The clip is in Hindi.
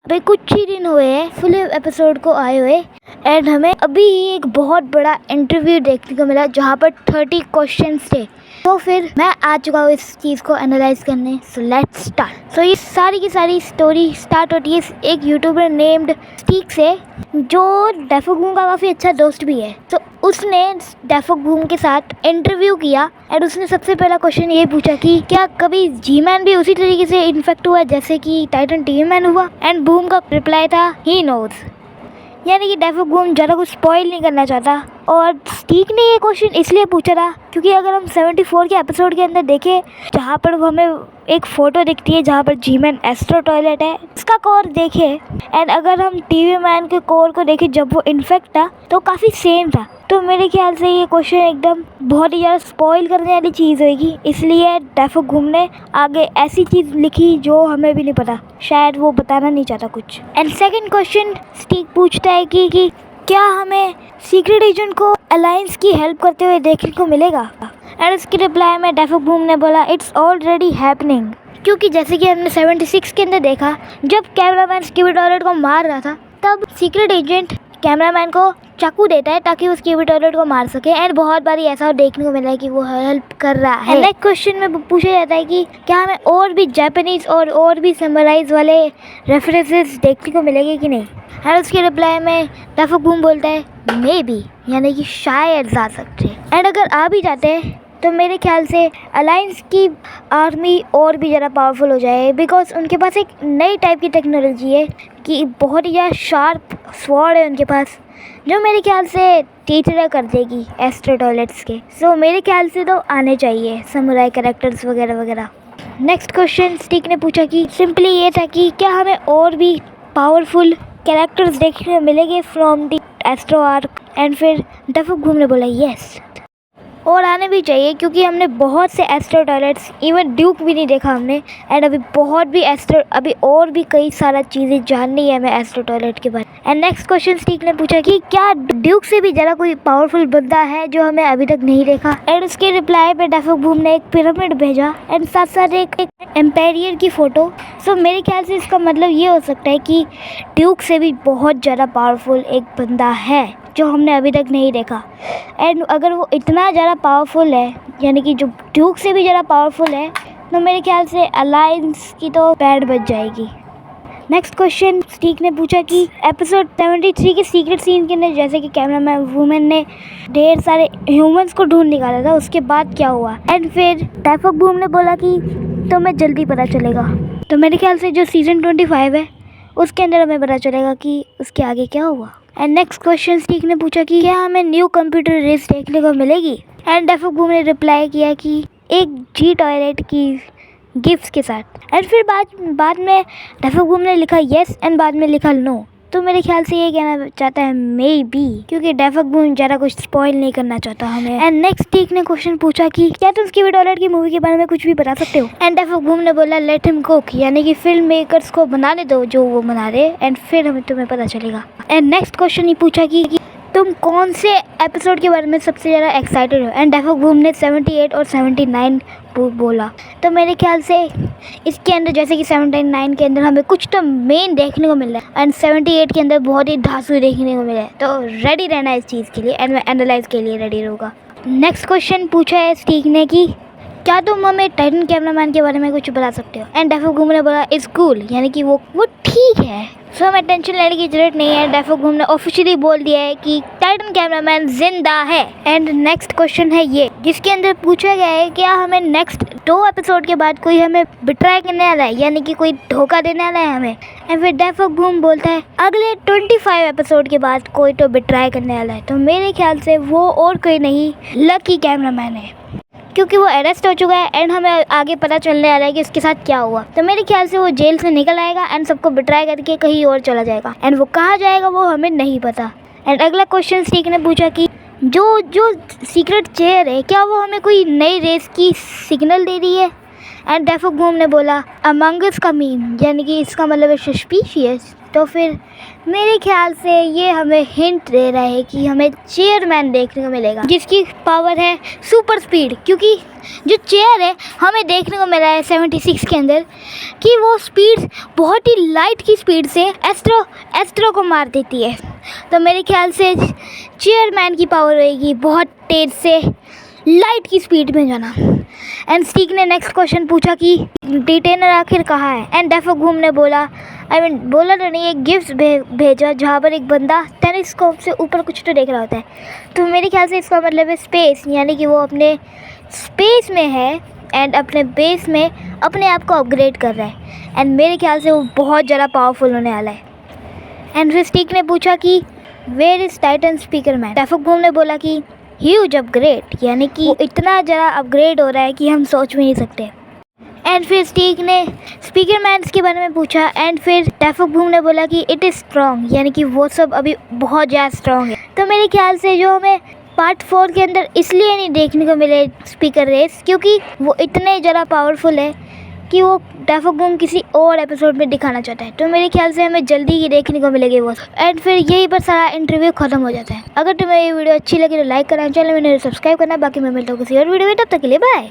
भाई कुछ ही दिन हुए हैं फुल एपिसोड को आए हुए एंड हमें अभी एक बहुत बड़ा इंटरव्यू देखने को मिला जहाँ पर 30 क्वेश्चंस थे। तो फिर मैं आ चुका हूँ इस चीज़ को एनालाइज करने। So let's start. सो ये सारी की सारी स्टोरी स्टार्ट होती है एक यूट्यूबर नेम्ड स्टीक से, जो डेफोगूम का काफ़ी अच्छा दोस्त भी है। तो उसने डेफोगूम के साथ इंटरव्यू किया एंड उसने सबसे पहला क्वेश्चन ये पूछा कि क्या कभी जी मैन भी उसी तरीके से इन्फेक्ट हुआ जैसे कि टाइटन टीवी मैन हुआ। एंड बूम का रिप्लाई था ही नोज, यानी कि डेफोगूम ज़्यादा कुछ स्पॉइल नहीं करना चाहता। और स्टीक ने ये क्वेश्चन इसलिए पूछा था क्योंकि अगर हम 74 के एपिसोड के अंदर देखें जहाँ पर वो हमें एक फ़ोटो दिखती है जहाँ पर जी मैन एस्ट्रो टॉयलेट है, इसका कोर देखे एंड अगर हम टीवी मैन के कोर को देखें जब वो इन्फेक्ट था तो काफ़ी सेम था। तो मेरे ख्याल से ये क्वेश्चन एकदम बहुत ही ज़्यादा स्पॉइल करने वाली चीज़ होगी, इसलिए डेफोगूम ने आगे ऐसी चीज़ लिखी जो हमें भी नहीं पता, शायद वो बताना नहीं चाहता कुछ। एंड सेकंड क्वेश्चन स्टीक पूछता है कि क्या हमें सीक्रेट एजेंट को अलायंस की हेल्प करते हुए देखने को मिलेगा। एंड उसकी रिप्लाई में डेफोगूम ने बोला इट्स ऑलरेडी हैपनिंग, क्योंकि जैसे कि हमने 76 के अंदर देखा जब कैमरामैन स्कीबी टॉयलेट को मार रहा था तब सीक्रेट एजेंट कैमरामैन को चाकू देता है ताकि वो स्कीबी टॉयलेट को मार सके। एंड बहुत बारी ऐसा देखने को मिला है कि वो हेल्प कर रहा है। नेक्स्ट क्वेश्चन में पूछा जाता है कि क्या हमें और भी जापानीज और भी समराइज वाले रेफरेंसेस देखने को मिलेंगे कि नहीं। एंड उसके रिप्लाई में डेफोगूम बोलता है मे बी, यानी कि शायद जा सकते हैं। एंड अगर आ भी जाते हैं तो मेरे ख्याल से अलायंस की आर्मी और भी ज़्यादा पावरफुल हो जाए, बिकॉज उनके पास एक नई टाइप की टेक्नोलॉजी है कि बहुत ही ज़्यादा शार्प स्वॉर्ड है उनके पास, जो मेरे ख्याल से टीचर कर देगी एस्ट्रो टॉयलेट्स के। सो मेरे ख्याल से तो आने चाहिए समुराई कैरेक्टर्स वगैरह वगैरह। नेक्स्ट क्वेश्चन स्टीक ने पूछा कि सिंपली ये था कि क्या हमें और भी पावरफुल कैरेक्टर्स देखने को मिलेंगे from the astro arc. And फिर डेफोगूम ने बोला येस, और आने भी चाहिए क्योंकि हमने बहुत से एस्ट्रो टॉयलेट्स, इवन ड्यूक भी नहीं देखा हमने। एंड अभी और भी कई सारा चीज़ें जाननी है हमें एस्ट्रो टॉयलेट के बारे में। एंड नेक्स्ट क्वेश्चन स्टीक ने पूछा कि क्या ड्यूक से भी ज़्यादा कोई पावरफुल बंदा है जो हमें अभी तक नहीं देखा। एंड उसके रिप्लाई पे डेफोगूम ने एक पिरामिड भेजा एंड साथ साथ एक एम्पायर की फ़ोटो। सो मेरे ख्याल से इसका मतलब ये हो सकता है कि ड्यूक से भी बहुत ज़्यादा पावरफुल एक बंदा है जो हमने अभी तक नहीं देखा। एंड अगर वो इतना ज़्यादा पावरफुल है, यानी कि जो ड्यूक से भी ज़्यादा पावरफुल है, तो मेरे ख्याल से अलायंस की तो पैड बच जाएगी। नेक्स्ट क्वेश्चन स्टीक ने पूछा कि एपिसोड 73 के सीक्रेट सीन के अंदर जैसे कि कैमरामैन वुमेन ने ढेर सारे ह्यूमंस को ढूंढ निकाला था, उसके बाद क्या हुआ। एंड फिर डेफोगूम ने बोला कि तुम्हें जल्दी पता चलेगा। तो मेरे ख्याल से जो सीज़न 25 है उसके अंदर हमें पता चलेगा कि उसके आगे क्या हुआ। एंड नेक्स्ट क्वेश्चन स्टीक ने पूछा कि क्या हमें न्यू कंप्यूटर रेस देखने को मिलेगी। एंड डेफोगूम ने रिप्लाई किया कि एक जी टॉयलेट की गिफ्ट्स के साथ। एंड फिर बाद में डेफोगूम ने लिखा येस एंड बाद में लिखा नो। तो मेरे ख्याल से ये कहना चाहता है मे बी, क्योंकि डेफोगूम ज़्यादा कुछ स्पॉइल नहीं करना चाहता हमें। एंड नेक्स्ट स्टीक ने क्वेश्चन पूछा कि क्या तुम स्कीबी टॉयलेट की मूवी के बारे में कुछ भी बता सकते हो। एंड डेफोगूम ने बोला लेट हिम कुक, यानी कि फिल्म मेकर्स को बनाने दो जो वो बना रहे एंड फिर हमें तुम्हें पता चलेगा। एंड नेक्स्ट क्वेश्चन ये पूछा कि तुम कौन से एपिसोड के बारे में सबसे ज़्यादा एक्साइटेड हो। एंड डेफोगूम ने 78 और 79 बोला। तो मेरे ख्याल से इसके अंदर जैसे कि 79 के अंदर हमें कुछ तो मेन देखने को मिल रहा है एंड 78 के अंदर बहुत ही धांसू देखने को मिला है। तो रेडी रहना इस चीज़ के लिए एंड मैं एनालाइज के लिए रेडी रहूँगा। नेक्स्ट क्वेश्चन पूछा है स्टीक ने कि क्या तुम हमें टाइटन कैमरामैन के बारे में कुछ बता सकते हो। एंड डेफोगूम ने बोला इट्स कूल, यानी कि वो ठीक है, सो हमें टेंशन लेने की जरूरत नहीं है। डेफोगूम ने ऑफिशियली बोल दिया है कि टाइटन कैमरामैन जिंदा है। एंड नेक्स्ट क्वेश्चन है ये, जिसके अंदर पूछा गया है क्या हमें नेक्स्ट 2 एपिसोड के बाद कोई हमें बिट्राई करने वाला है, यानी कि कोई धोखा देने वाला है हमें। एंड फिर डेफोगूम बोलता है अगले 25 एपिसोड के बाद कोई तो बिट्राई करने वाला है। तो मेरे ख्याल से वो और कोई नहीं लकी कैमरामैन है, क्योंकि वो अरेस्ट हो चुका है एंड हमें आगे पता चलने वाला है कि उसके साथ क्या हुआ। तो मेरे ख्याल से वो जेल से निकल आएगा एंड सबको बिट्राई करके कहीं और चला जाएगा एंड वो कहाँ जाएगा वो हमें नहीं पता। एंड अगला क्वेश्चन स्टीक ने पूछा कि जो सीक्रेट चेयर है क्या वो हमें कोई नई रेस की सिग्नल दे रही है। एंड डेफो बूम ने बोला अमंगस का मीम, यानी कि इसका मतलब है सस्पिशियस। तो फिर मेरे ख्याल से ये हमें हिंट दे रहा है कि हमें चेयरमैन देखने को मिलेगा जिसकी पावर है सुपर स्पीड, क्योंकि जो चेयर है हमें देखने को मिला है 76 के अंदर कि वो स्पीड बहुत ही लाइट की स्पीड से एस्ट्रो को मार देती है। तो मेरे ख्याल से चेयरमैन की पावर होगी बहुत तेज़ से लाइट की स्पीड में जाना। एंड स्टीक ने नेक्स्ट क्वेश्चन पूछा कि डिटेनर आखिर कहाँ है। एंड डेफो बूम ने बोला बोला तो नहीं, एक गिफ्ट भेजा जहाँ पर एक बंदा टेलीस्कोप से ऊपर कुछ तो देख रहा होता है। तो मेरे ख्याल से इसका मतलब है स्पेस, यानी कि वो अपने स्पेस में है एंड अपने बेस में अपने आप को अपग्रेड कर रहा है। एंड मेरे ख्याल से वो बहुत ज़्यादा पावरफुल होने वाला है। एंड फिर स्टीक ने पूछा कि where is Titan speaker man. डेफो बूम ने बोला कि ह्यूज अपग्रेड, यानी कि इतना ज़्यादा अपग्रेड हो रहा है कि हम सोच भी नहीं सकते। एंड फिर स्टीक ने स्पीकर मैन्स के बारे में पूछा एंड फिर डेफो बूम ने बोला कि इट इज़ स्ट्रॉन्ग, यानी कि वो सब अभी बहुत ज़्यादा स्ट्रॉन्ग है। तो मेरे ख्याल से जो हमें पार्ट 4 के अंदर इसलिए नहीं देखने को मिले स्पीकर रेस, क्योंकि वो इतने ज़्यादा पावरफुल है कि वो डेफो बूम किसी और एपिसोड में दिखाना चाहता है। तो मेरे ख्याल से हमें जल्दी ही देखने को मिलेगी वो। एंड फिर यहीं पर सारा इंटरव्यू खत्म हो जाता है। अगर तुम्हें ये वीडियो अच्छी लगी तो लाइक करना, चैनल में सब्सक्राइब करना। बाकी मैं मिलता हूँ किसी और वीडियो में, तब तक के लिए बाय।